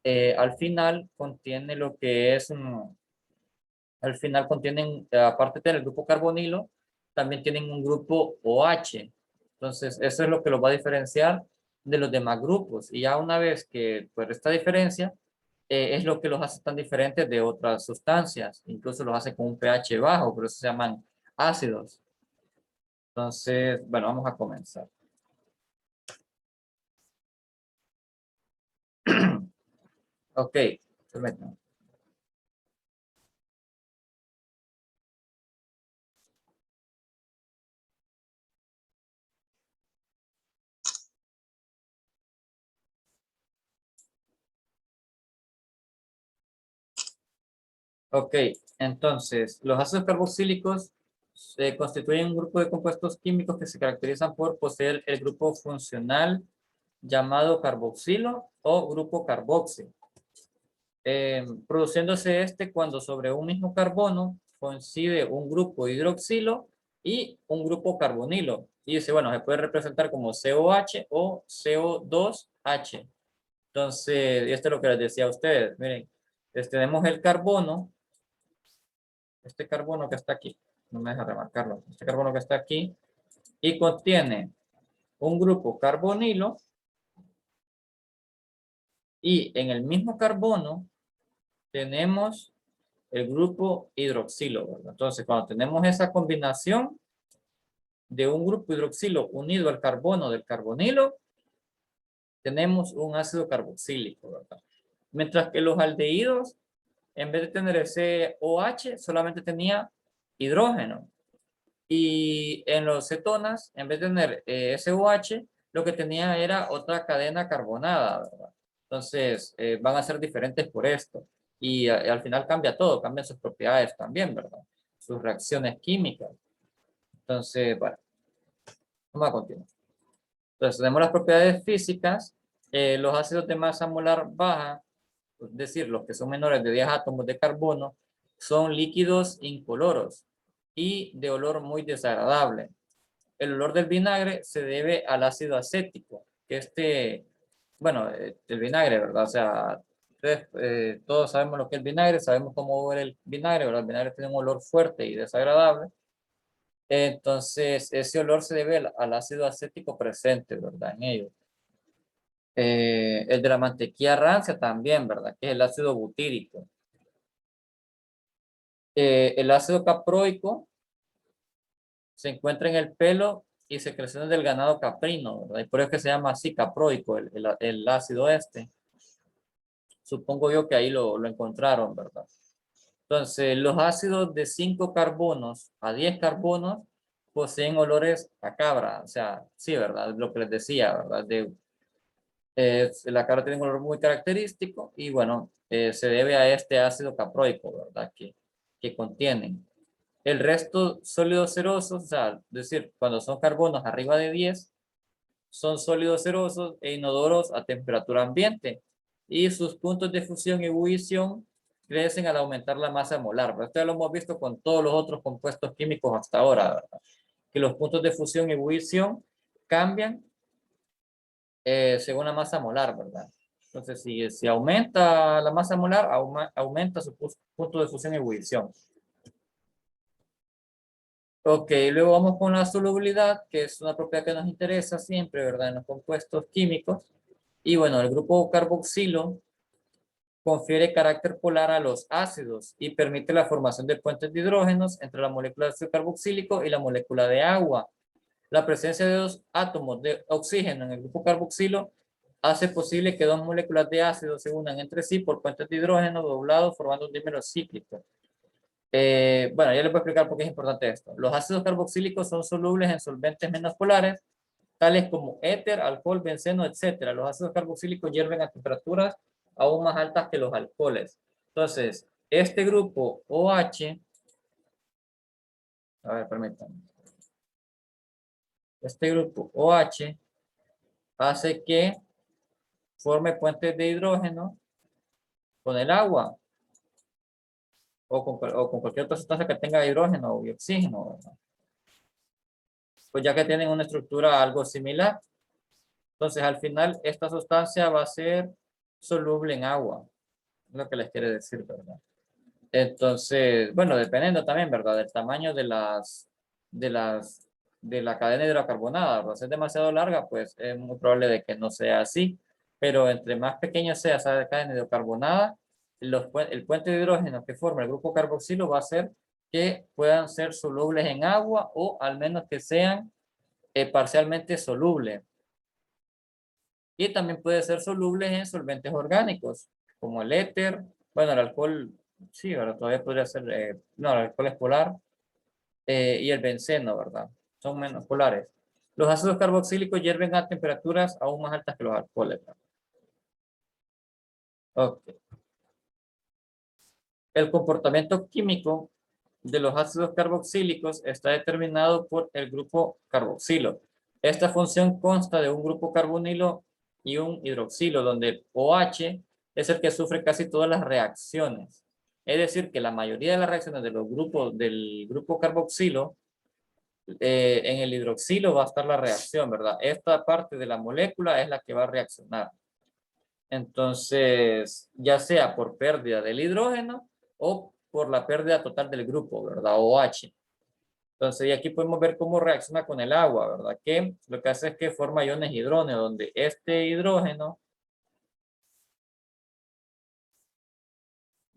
al final contiene lo que es, al final contienen, aparte del grupo carbonilo, también tienen un grupo OH. Entonces, eso es lo que los va a diferenciar de los demás grupos. Y ya una vez que, pues, esta diferencia, es lo que los hace tan diferentes de otras sustancias. Incluso los hace con un pH bajo, por eso se llaman ácidos. Entonces, bueno, vamos a comenzar. Ok, permítanme. Ok, entonces, los ácidos carboxílicos constituyen un grupo de compuestos químicos que se caracterizan por poseer el grupo funcional llamado carboxilo o grupo carboxi, produciéndose este cuando sobre un mismo carbono coincide un grupo hidroxilo y un grupo carbonilo. Y dice, bueno, se puede representar como COH o CO2H. Entonces, esto es lo que les decía a ustedes. Miren, tenemos el carbono, este carbono que está aquí, no me deja remarcarlo, este carbono que está aquí, y contiene un grupo carbonilo, y en el mismo carbono tenemos el grupo hidroxilo, ¿verdad? Entonces, cuando tenemos esa combinación de un grupo hidroxilo unido al carbono del carbonilo, tenemos un ácido carboxílico, ¿verdad? Mientras que los aldehídos, en vez de tener ese OH, solamente tenía hidrógeno. Y en los cetonas, en vez de tener SOH, lo que tenía era otra cadena carbonada, ¿verdad? Entonces, van a ser diferentes por esto. Y al final cambia todo, cambian sus propiedades también, ¿verdad? Sus reacciones químicas. Entonces, bueno, vamos a continuar. Entonces, tenemos las propiedades físicas. Los ácidos de masa molar baja, es decir, los que son menores de 10 átomos de carbono, son líquidos incoloros y de olor muy desagradable. El olor del vinagre se debe al ácido acético, que bueno, el vinagre, ¿verdad? O sea, todos sabemos lo que es el vinagre, sabemos cómo huele el vinagre, ¿verdad? El vinagre tiene un olor fuerte y desagradable. Entonces, ese olor se debe al ácido acético presente, ¿verdad? En ello. El de la mantequilla rancia también, ¿verdad? Que es el ácido butírico. El ácido caproico se encuentra en el pelo y secreciones del ganado caprino, ¿verdad? Y por eso es que se llama así caproico, el ácido este. Supongo yo que ahí lo encontraron, ¿verdad? Entonces, los ácidos de 5 carbonos a 10 carbonos poseen olores a cabra, o sea, sí, ¿verdad? Lo que les decía, ¿verdad? La cabra tiene un olor muy característico y bueno, se debe a este ácido caproico, ¿verdad? Que contienen. El resto sólidos cerosos, o sea, es decir, cuando son carbonos arriba de 10, son sólidos cerosos e inodoros a temperatura ambiente y sus puntos de fusión y ebullición crecen al aumentar la masa molar. Pero esto ya lo hemos visto con todos los otros compuestos químicos hasta ahora, ¿verdad? Que los puntos de fusión y ebullición cambian según la masa molar, ¿verdad? Entonces, si aumenta la masa molar, aumenta su punto de fusión y ebullición. Ok, luego vamos con la solubilidad, que es una propiedad que nos interesa siempre, ¿verdad? En los compuestos químicos. Y bueno, el grupo carboxilo confiere carácter polar a los ácidos y permite la formación de puentes de hidrógenos entre la molécula de ácido carboxílico y la molécula de agua. La presencia de dos átomos de oxígeno en el grupo carboxilo hace posible que dos moléculas de ácido se unan entre sí por puentes de hidrógeno doblados formando un dímero cíclico. Bueno, ya les voy a explicar por qué es importante esto. Los ácidos carboxílicos son solubles en solventes menos polares, tales como éter, alcohol, benceno, etc. Los ácidos carboxílicos hierven a temperaturas aún más altas que los alcoholes. Entonces, este grupo OH, a ver, permítanme. Este grupo OH hace que forme puentes de hidrógeno con el agua o con cualquier otra sustancia que tenga hidrógeno y oxígeno, ¿verdad? Pues ya que tienen una estructura algo similar. Entonces, al final, esta sustancia va a ser soluble en agua. Es lo que les quiere decir, ¿verdad? Entonces, bueno, dependiendo también, ¿verdad? Del tamaño de las, de la cadena hidrocarbonada, ¿verdad? Si es demasiado larga, pues es muy probable de que no sea así. Pero entre más pequeña sea esa cadena hidrocarbonada, el puente de hidrógeno que forma el grupo carboxilo va a hacer que puedan ser solubles en agua o al menos que sean parcialmente solubles. Y también puede ser solubles en solventes orgánicos, como el éter, bueno, el alcohol, sí, ¿verdad? Todavía podría ser, no, el alcohol es polar, y el benceno, ¿verdad? Son menos polares. Los ácidos carboxílicos hierven a temperaturas aún más altas que los alcoholes, ¿verdad? Ok. El comportamiento químico de los ácidos carboxílicos está determinado por el grupo carboxilo. Esta función consta de un grupo carbonilo y un hidroxilo, donde el OH es el que sufre casi todas las reacciones. Es decir, que la mayoría de las reacciones de los grupos del grupo carboxilo, en el hidroxilo va a estar la reacción, ¿verdad? Esta parte de la molécula es la que va a reaccionar. Entonces, ya sea por pérdida del hidrógeno o por la pérdida total del grupo, ¿verdad? OH. Entonces, y aquí podemos ver cómo reacciona con el agua, ¿verdad? Que lo que hace es que forma iones hidrógeno, donde este hidrógeno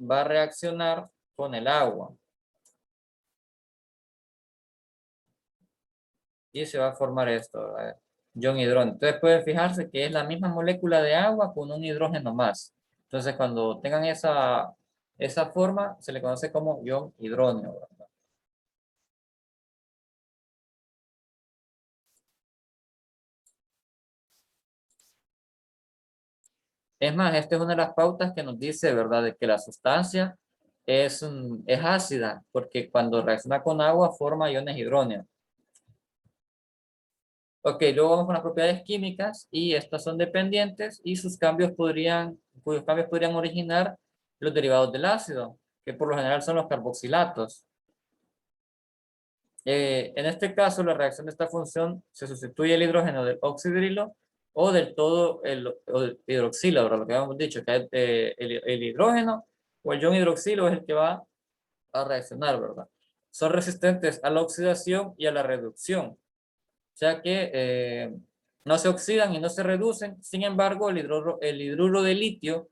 va a reaccionar con el agua. Y se va a formar esto, ¿verdad? Ion hidrógeno. Entonces pueden fijarse que es la misma molécula de agua con un hidrógeno más. Entonces, cuando tengan esa forma, se le conoce como ion hidrógeno, ¿verdad? Es más, esta es una de las pautas que nos dice, ¿verdad?, de que la sustancia es ácida, porque cuando reacciona con agua forma iones hidrógenos. Ok, luego vamos con las propiedades químicas y estas son dependientes y cuyos cambios podrían originar los derivados del ácido, que por lo general son los carboxilatos. En este caso, la reacción de esta función se sustituye el hidrógeno del oxidrilo o del todo el hidroxilo, ¿verdad? Lo que habíamos dicho, que el hidrógeno o el ion hidroxilo es el que va a reaccionar, ¿verdad? Son resistentes a la oxidación y a la reducción, o sea que no se oxidan y no se reducen. Sin embargo, el hidruro de litio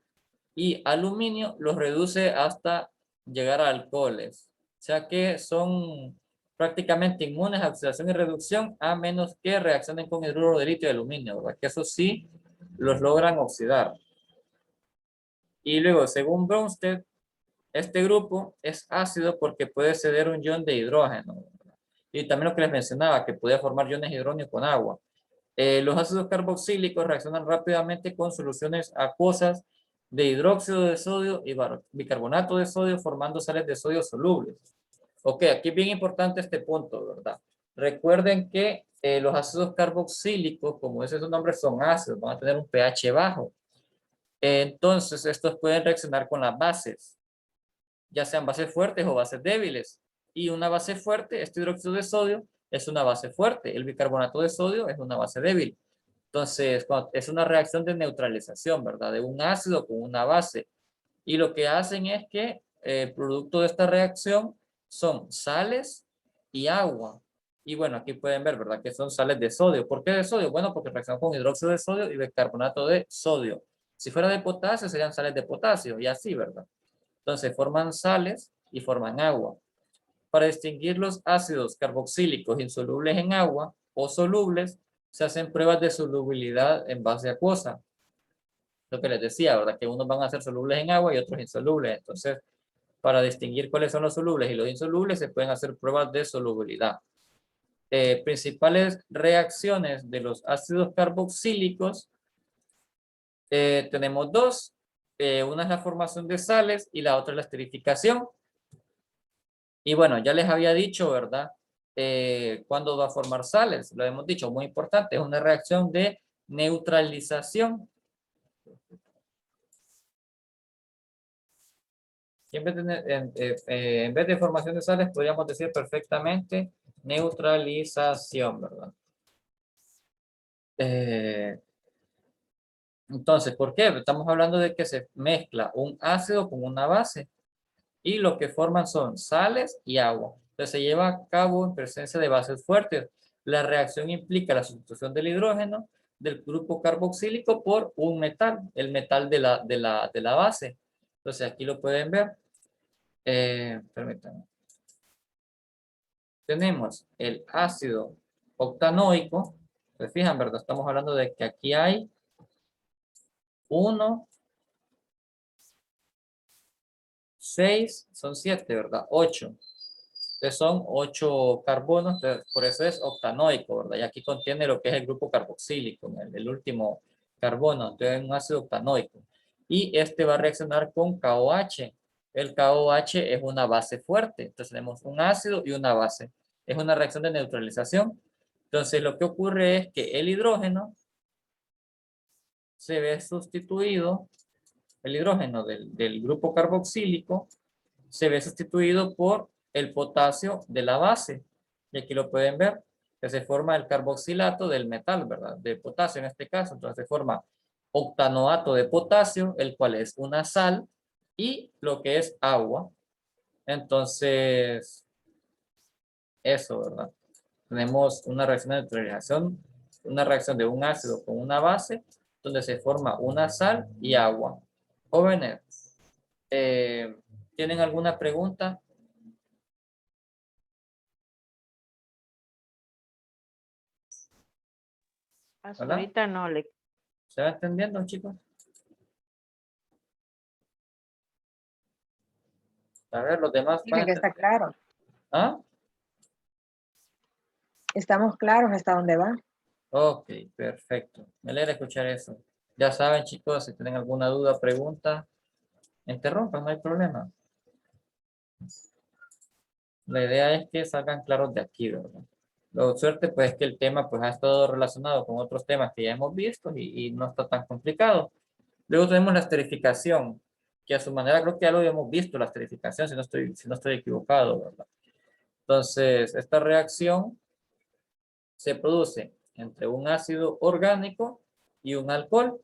y aluminio los reduce hasta llegar a alcoholes. O sea que son prácticamente inmunes a oxidación y reducción, a menos que reaccionen con hidruro de litio y aluminio, ¿verdad? Que eso sí los logran oxidar. Y luego, según Bronsted, este grupo es ácido porque puede ceder un ion de hidrógeno, ¿verdad? Y también lo que les mencionaba, que puede formar iones hidrógenos con agua. Los ácidos carboxílicos reaccionan rápidamente con soluciones acuosas de hidróxido de sodio y bicarbonato de sodio, formando sales de sodio solubles. Ok, aquí es bien importante este punto, ¿verdad? Recuerden que los ácidos carboxílicos, como ese es su nombre, son ácidos, van a tener un pH bajo. Entonces, estos pueden reaccionar con las bases, ya sean bases fuertes o bases débiles. Y una base fuerte, este hidróxido de sodio, es una base fuerte. El bicarbonato de sodio es una base débil. Entonces, es una reacción de neutralización, ¿verdad? De un ácido con una base. Y lo que hacen es que el producto de esta reacción son sales y agua. Y bueno, aquí pueden ver, ¿verdad? Que son sales de sodio. ¿Por qué de sodio? Bueno, porque reaccionan con hidróxido de sodio y bicarbonato de sodio. Si fuera de potasio, serían sales de potasio y así, ¿verdad? Entonces forman sales y forman agua. Para distinguir los ácidos carboxílicos insolubles en agua o solubles, se hacen pruebas de solubilidad en base acuosa. Lo que les decía, ¿verdad? Que unos van a ser solubles en agua y otros insolubles. Entonces, para distinguir cuáles son los solubles y los insolubles, se pueden hacer pruebas de solubilidad. Principales reacciones de los ácidos carboxílicos, tenemos dos. Una es la formación de sales y la otra es la esterificación. Y bueno, ya les había dicho, ¿verdad? ¿Cuándo va a formar sales? Lo hemos dicho, muy importante, es una reacción de neutralización. Y en vez de formación de sales, podríamos decir perfectamente neutralización, ¿verdad? Eh, Entonces, ¿por qué? Estamos hablando de que se mezcla un ácido con una base y lo que forman son sales y agua. Entonces se lleva a cabo en presencia de bases fuertes. La reacción implica la sustitución del hidrógeno del grupo carboxílico por un metal, el metal de la base. Entonces aquí lo pueden ver. Permítanme. Tenemos el ácido octanoico. Se fijan, ¿verdad? Estamos hablando de que aquí hay 1, 6, son 7, ¿verdad? 8. Entonces son 8 carbonos, entonces por eso es octanoico, ¿verdad? Y aquí contiene lo que es el grupo carboxílico, el último carbono, entonces es un ácido octanoico. Y este va a reaccionar con KOH. El KOH es una base fuerte, entonces tenemos un ácido y una base. Es una reacción de neutralización. Entonces lo que ocurre es que el hidrógeno se ve sustituido, el hidrógeno del grupo carboxílico se ve sustituido por el potasio de la base. Y aquí lo pueden ver, que se forma el carboxilato del metal, ¿verdad? De potasio en este caso. Entonces se forma octanoato de potasio, el cual es una sal, y lo que es agua. Entonces, eso, ¿verdad? Tenemos una reacción de neutralización, una reacción de un ácido con una base, donde se forma una sal y agua. Jóvenes, ¿tienen alguna pregunta? Hasta ¿Verdad? ahorita no le. ¿Se va entendiendo, chicos? A ver, los demás van Dice a que está entender. claro. ¿Ah? Estamos claros hasta dónde va. Ok, perfecto. Me alegra escuchar eso. Ya saben, chicos, si tienen alguna duda, pregunta, interrumpan, no hay problema. La idea es que salgan claros de aquí, ¿verdad? Lo suerte, pues, es que el tema, pues, ha estado relacionado con otros temas que ya hemos visto y no está tan complicado. Luego tenemos la esterificación, que a su manera creo que ya lo habíamos visto, la esterificación, si no estoy equivocado, ¿verdad? Entonces, esta reacción se produce entre un ácido orgánico y un alcohol.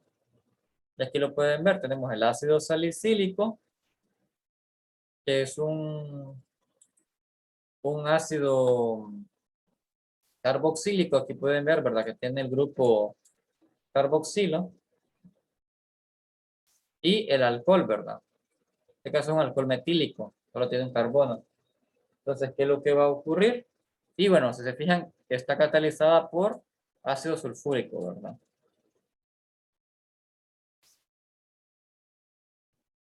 Y aquí lo pueden ver, tenemos el ácido salicílico, que es un ácido carboxílico, aquí pueden ver, ¿verdad? Que tiene el grupo carboxilo, y el alcohol, ¿verdad? En este caso es un alcohol metílico, solo tiene un carbono. Entonces, ¿qué es lo que va a ocurrir? Y bueno, si se fijan, está catalizada por ácido sulfúrico, ¿verdad?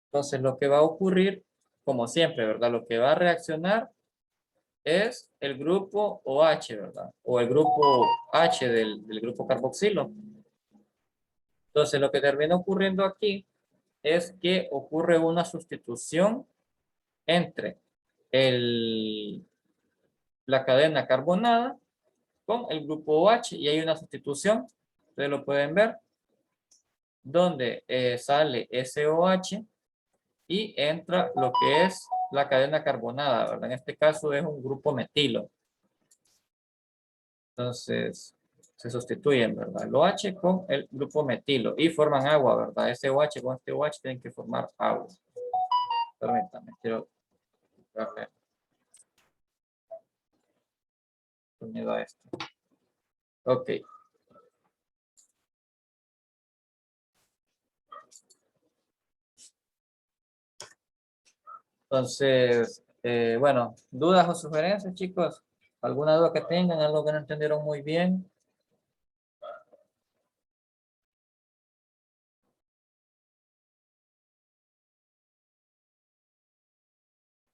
Entonces, lo que va a ocurrir, como siempre, ¿verdad? Lo que va a reaccionar es el grupo OH, ¿verdad? O el grupo H del grupo carboxilo. Entonces, lo que termina ocurriendo aquí es que ocurre una sustitución entre la cadena carbonada con el grupo OH y hay una sustitución, ustedes lo pueden ver, donde sale SOH y entra lo que es la cadena carbonada, ¿verdad? En este caso es un grupo metilo. Entonces, se sustituyen, ¿verdad? El OH con el grupo metilo y forman agua, ¿verdad? Ese OH con este OH tienen que formar agua. Permítanme, quiero darle sonido a esto. Ok. Entonces, bueno, ¿dudas o sugerencias, chicos? ¿Alguna duda que tengan? ¿Algo que no entendieron muy bien?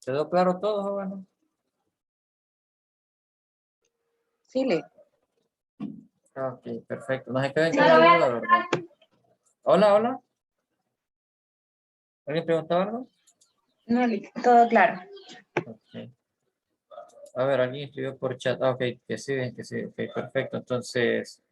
¿Quedó claro todo, jóvenes? Sí, le. Ok, perfecto. No se queden con la duda, ¿verdad? Hola, hola. ¿Alguien preguntaba algo? No, todo claro. Ok. A ver, alguien escribió por chat. Ah, ok, que sí, ok, perfecto. Entonces,